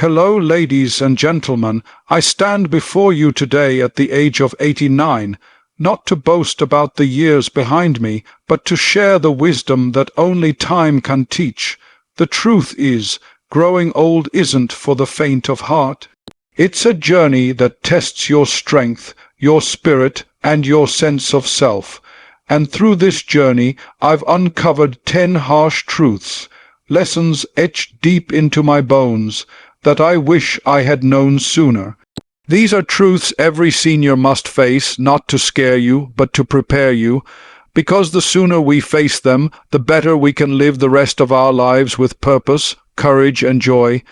Hello, ladies and gentlemen. I stand before you today at the age of 89, not to boast about the years behind me, but to share the wisdom that only time can teach. The truth is, growing old isn't for the faint of heart. It's a journey that tests your strength, your spirit, and your sense of self. And through this journey, I've uncovered 10 harsh truths, lessons etched deep into my bones, that I wish I had known sooner. These are truths every senior must face, not to scare you, but to prepare you, because the sooner we face them, the better we can live the rest of our lives with purpose, courage, and joy.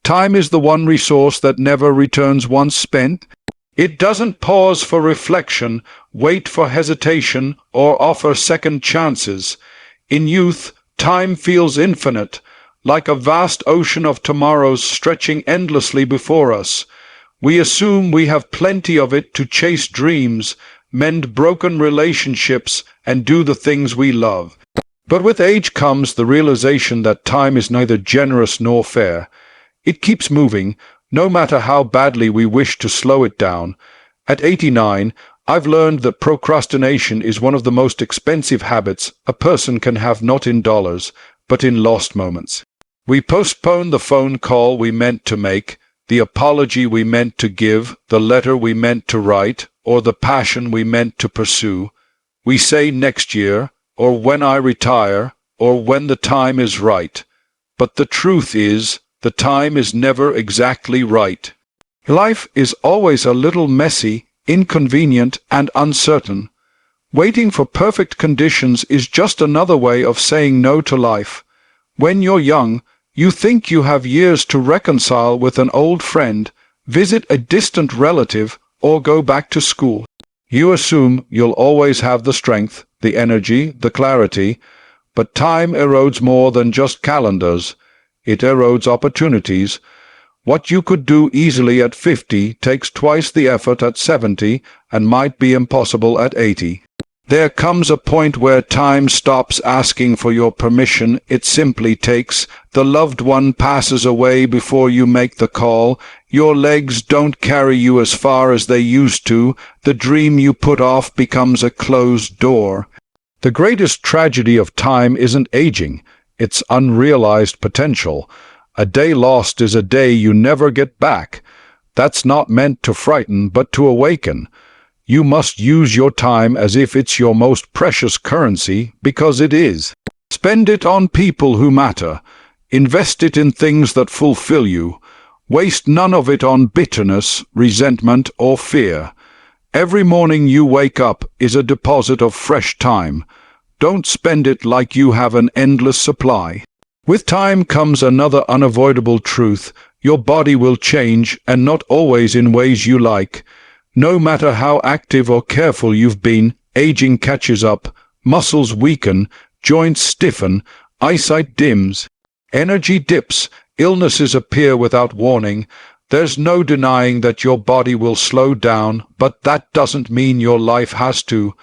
Time is the one resource that never returns once spent. It doesn't pause for reflection, wait for hesitation, or offer second chances. In youth, time feels infinite, like a vast ocean of tomorrows stretching endlessly before us. We assume we have plenty of it to chase dreams, mend broken relationships, and do the things we love. But with age comes the realization that time is neither generous nor fair. It keeps moving, no matter how badly we wish to slow it down. At 89, I've learned that procrastination is one of the most expensive habits a person can have, not in dollars, but in lost moments. We postpone the phone call we meant to make, the apology we meant to give, the letter we meant to write, or the passion we meant to pursue. We say next year, or when I retire, or when the time is right. But the truth is, the time is never exactly right. Life is always a little messy, inconvenient, and uncertain. Waiting for perfect conditions is just another way of saying no to life. When you're young, you think you have years to reconcile with an old friend, visit a distant relative, or go back to school. You assume you'll always have the strength, the energy, the clarity, but time erodes more than just calendars. It erodes opportunities. What you could do easily at 50 takes twice the effort at 70 and might be impossible at 80. There comes a point where time stops asking for your permission. It simply takes. The loved one passes away before you make the call. Your legs don't carry you as far as they used to. The dream you put off becomes a closed door. The greatest tragedy of time isn't aging. It's unrealized potential. A day lost is a day you never get back. That's not meant to frighten, but to awaken. You must use your time as if it's your most precious currency, because it is. Spend it on people who matter. Invest it in things that fulfill you. Waste none of it on bitterness, resentment, or fear. Every morning you wake up is a deposit of fresh time. Don't spend it like you have an endless supply. With time comes another unavoidable truth. Your body will change, and not always in ways you like. No matter how active or careful you've been, aging catches up, muscles weaken, joints stiffen, eyesight dims, energy dips, illnesses appear without warning. There's no denying that your body will slow down, but that doesn't mean your life has to.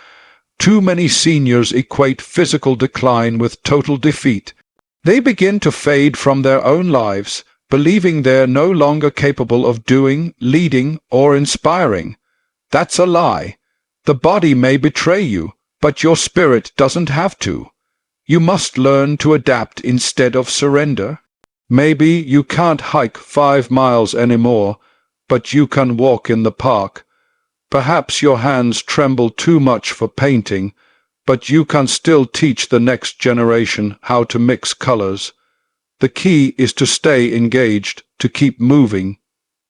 Too many seniors equate physical decline with total defeat. They begin to fade from their own lives, believing they're no longer capable of doing, leading, or inspiring. That's a lie. The body may betray you, but your spirit doesn't have to. You must learn to adapt instead of surrender. Maybe you can't hike 5 miles anymore, but you can walk in the park. Perhaps your hands tremble too much for painting, but you can still teach the next generation how to mix colors. The key is to stay engaged, to keep moving,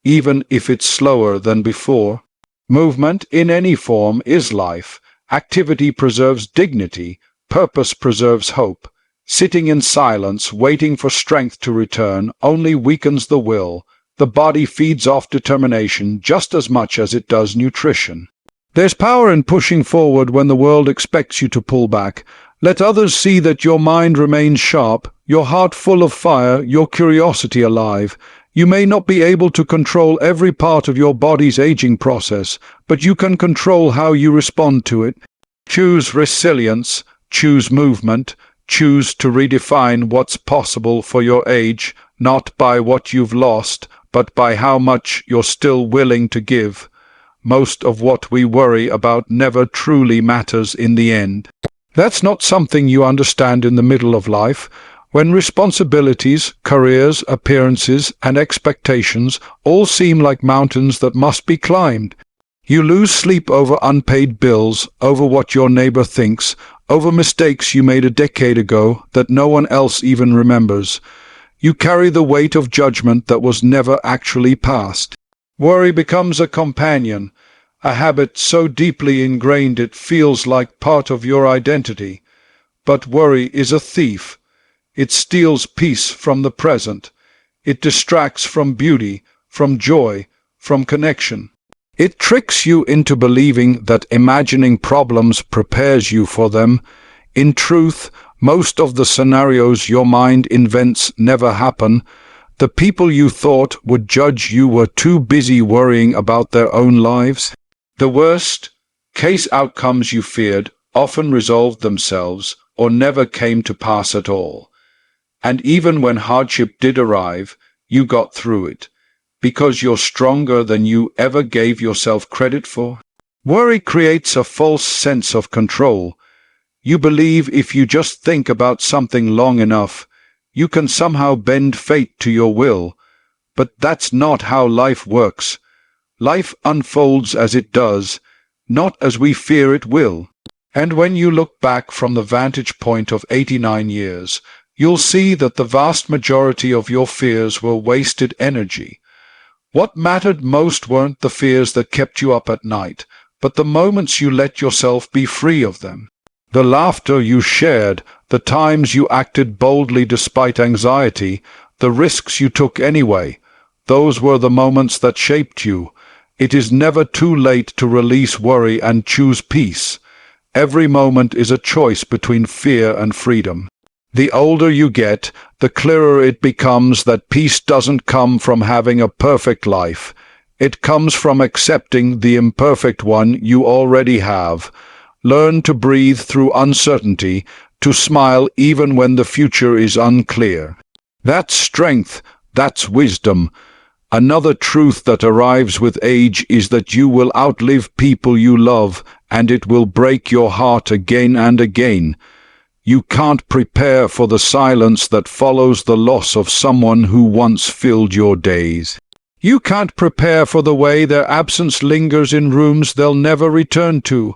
even if it's slower than before. Movement in any form is life. Activity preserves dignity. Purpose preserves hope. Sitting in silence, waiting for strength to return, only weakens the will. The body feeds off determination just as much as it does nutrition. There's power in pushing forward when the world expects you to pull back. Let others see that your mind remains sharp, your heart full of fire, your curiosity alive. You may not be able to control every part of your body's aging process, but you can control how you respond to it. Choose resilience, choose movement, choose to redefine what's possible for your age, not by what you've lost, but by how much you're still willing to give. Most of what we worry about never truly matters in the end. That's not something you understand in the middle of life, when responsibilities, careers, appearances, and expectations all seem like mountains that must be climbed. You lose sleep over unpaid bills, over what your neighbor thinks, over mistakes you made a decade ago that no one else even remembers. You carry the weight of judgment that was never actually passed. Worry becomes a companion, a habit so deeply ingrained it feels like part of your identity. But worry is a thief. It steals peace from the present. It distracts from beauty, from joy, from connection. It tricks you into believing that imagining problems prepares you for them. In truth, most of the scenarios your mind invents never happen. The people you thought would judge you were too busy worrying about their own lives. The worst case outcomes you feared often resolved themselves or never came to pass at all. And even when hardship did arrive, you got through it, because you're stronger than you ever gave yourself credit for. Worry creates a false sense of control. You believe if you just think about something long enough, you can somehow bend fate to your will. But that's not how life works. Life unfolds as it does, not as we fear it will. And when you look back from the vantage point of 89 years, you'll see that the vast majority of your fears were wasted energy. What mattered most weren't the fears that kept you up at night, but the moments you let yourself be free of them. The laughter you shared, the times you acted boldly despite anxiety, the risks you took anyway. Those were the moments that shaped you. It is never too late to release worry and choose peace. Every moment is a choice between fear and freedom. The older you get, the clearer it becomes that peace doesn't come from having a perfect life. It comes from accepting the imperfect one you already have. Learn to breathe through uncertainty, to smile even when the future is unclear. That's strength, that's wisdom. Another truth that arrives with age is that you will outlive people you love, and it will break your heart again and again. You can't prepare for the silence that follows the loss of someone who once filled your days. You can't prepare for the way their absence lingers in rooms they'll never return to.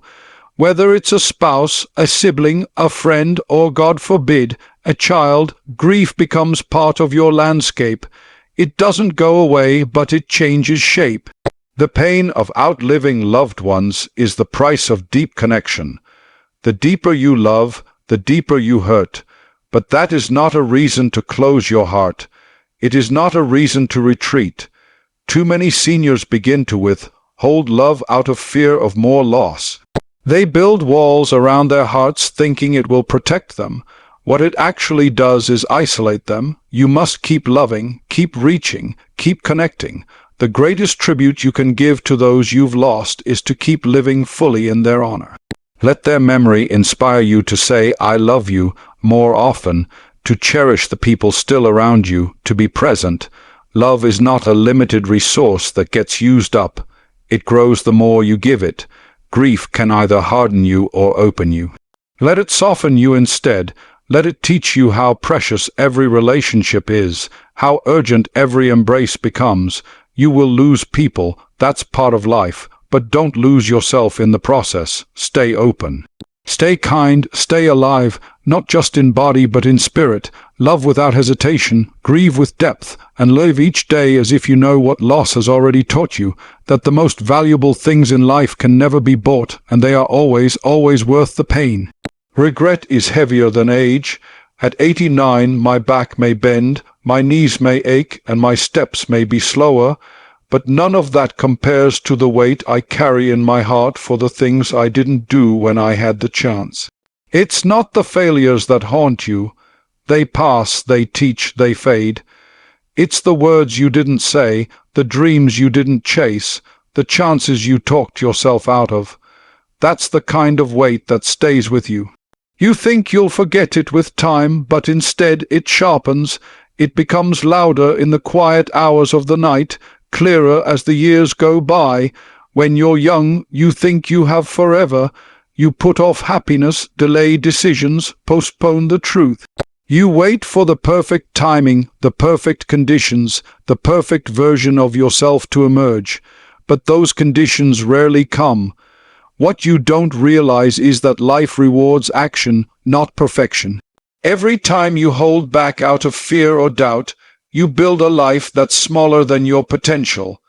Whether it's a spouse, a sibling, a friend, or, God forbid, a child, grief becomes part of your landscape. It doesn't go away, but it changes shape. The pain of outliving loved ones is the price of deep connection. The deeper you love, the deeper you hurt. But that is not a reason to close your heart. It is not a reason to retreat. Too many seniors begin to withhold love out of fear of more loss. They build walls around their hearts thinking it will protect them. What it actually does is isolate them. You must keep loving, keep reaching, keep connecting. The greatest tribute you can give to those you've lost is to keep living fully in their honor. Let their memory inspire you to say, "I love you," more often, to cherish the people still around you, to be present. Love is not a limited resource that gets used up. It grows the more you give it. Grief can either harden you or open you. Let it soften you instead. Let it teach you how precious every relationship is, how urgent every embrace becomes. You will lose people, that's part of life, but don't lose yourself in the process. Stay open. Stay kind, stay alive, not just in body but in spirit. Love without hesitation, grieve with depth, and live each day as if you know what loss has already taught you, that the most valuable things in life can never be bought, and they are always, always worth the pain. Regret is heavier than age. At 89, my back may bend, my knees may ache, and my steps may be slower, but none of that compares to the weight I carry in my heart for the things I didn't do when I had the chance. It's not the failures that haunt you. They pass, they teach, they fade. It's the words you didn't say, the dreams you didn't chase, the chances you talked yourself out of. That's the kind of weight that stays with you. You think you'll forget it with time, but instead it sharpens. It becomes louder in the quiet hours of the night, clearer as the years go by. When you're young, you think you have forever. You put off happiness, delay decisions, postpone the truth. You wait for the perfect timing, the perfect conditions, the perfect version of yourself to emerge. But those conditions rarely come. What you don't realize is that life rewards action, not perfection. Every time you hold back out of fear or doubt, you build a life that's smaller than your potential.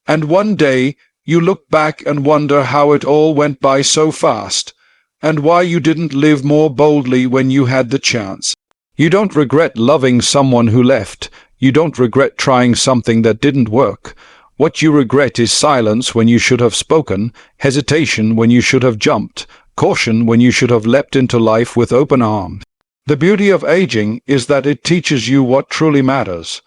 And one day, you look back and wonder how it all went by so fast, and why you didn't live more boldly when you had the chance. You don't regret loving someone who left. You don't regret trying something that didn't work. What you regret is silence when you should have spoken, hesitation when you should have jumped, caution when you should have leapt into life with open arms. The beauty of aging is that it teaches you what truly matters.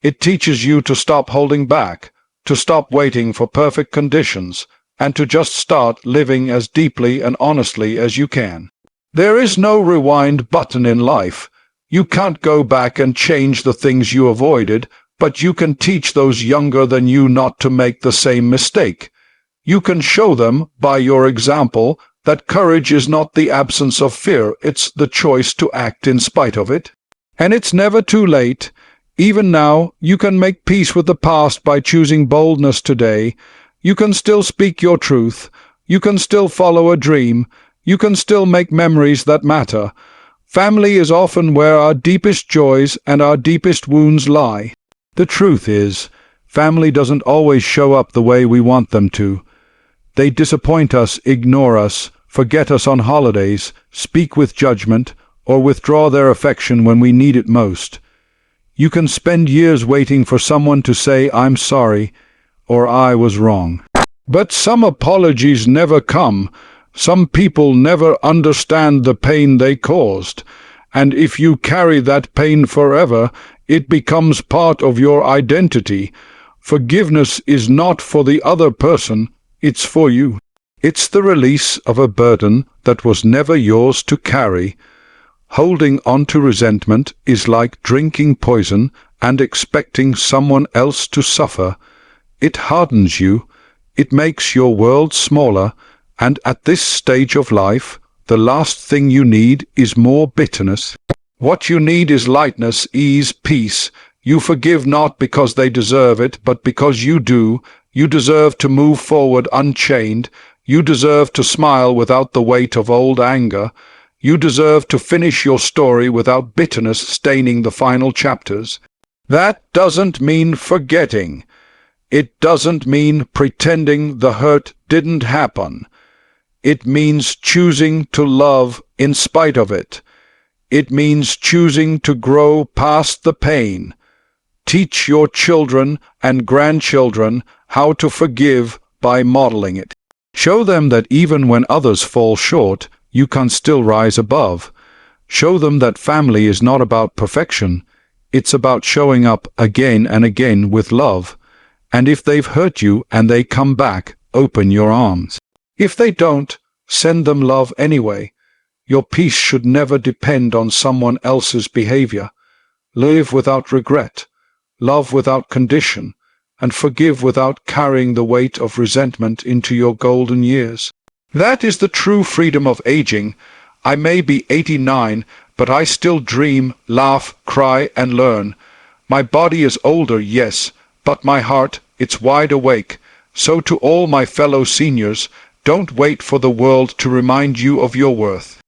It teaches you to stop holding back, to stop waiting for perfect conditions, and to just start living as deeply and honestly as you can. There is no rewind button in life. You can't go back and change the things you avoided, but you can teach those younger than you not to make the same mistake. You can show them, by your example, that courage is not the absence of fear, it's the choice to act in spite of it. And it's never too late. Even now, you can make peace with the past by choosing boldness today. You can still speak your truth. You can still follow a dream. You can still make memories that matter. Family is often where our deepest joys and our deepest wounds lie. The truth is, family doesn't always show up the way we want them to. They disappoint us, ignore us, forget us on holidays, speak with judgment, or withdraw their affection when we need it most. You can spend years waiting for someone to say, "I'm sorry," or "I was wrong." But some apologies never come. Some people never understand the pain they caused. And if you carry that pain forever, it becomes part of your identity. Forgiveness is not for the other person, it's for you. It's the release of a burden that was never yours to carry. Holding on to resentment is like drinking poison and expecting someone else to suffer. It hardens you, it makes your world smaller, and at this stage of life, the last thing you need is more bitterness. What you need is lightness, ease, peace. You forgive not because they deserve it, but because you do. You deserve to move forward unchained. You deserve to smile without the weight of old anger. You deserve to finish your story without bitterness staining the final chapters. That doesn't mean forgetting. It doesn't mean pretending the hurt didn't happen. It means choosing to love in spite of it. It means choosing to grow past the pain. Teach your children and grandchildren how to forgive by modeling it. Show them that even when others fall short, you can still rise above. Show them that family is not about perfection. It's about showing up again and again with love. And if they've hurt you and they come back, open your arms. If they don't, send them love anyway. Your peace should never depend on someone else's behavior. Live without regret, love without condition, and forgive without carrying the weight of resentment into your golden years. That is the true freedom of aging. I may be 89, but I still dream, laugh, cry, and learn. My body is older, yes, but my heart, it's wide awake. So to all my fellow seniors, don't wait for the world to remind you of your worth.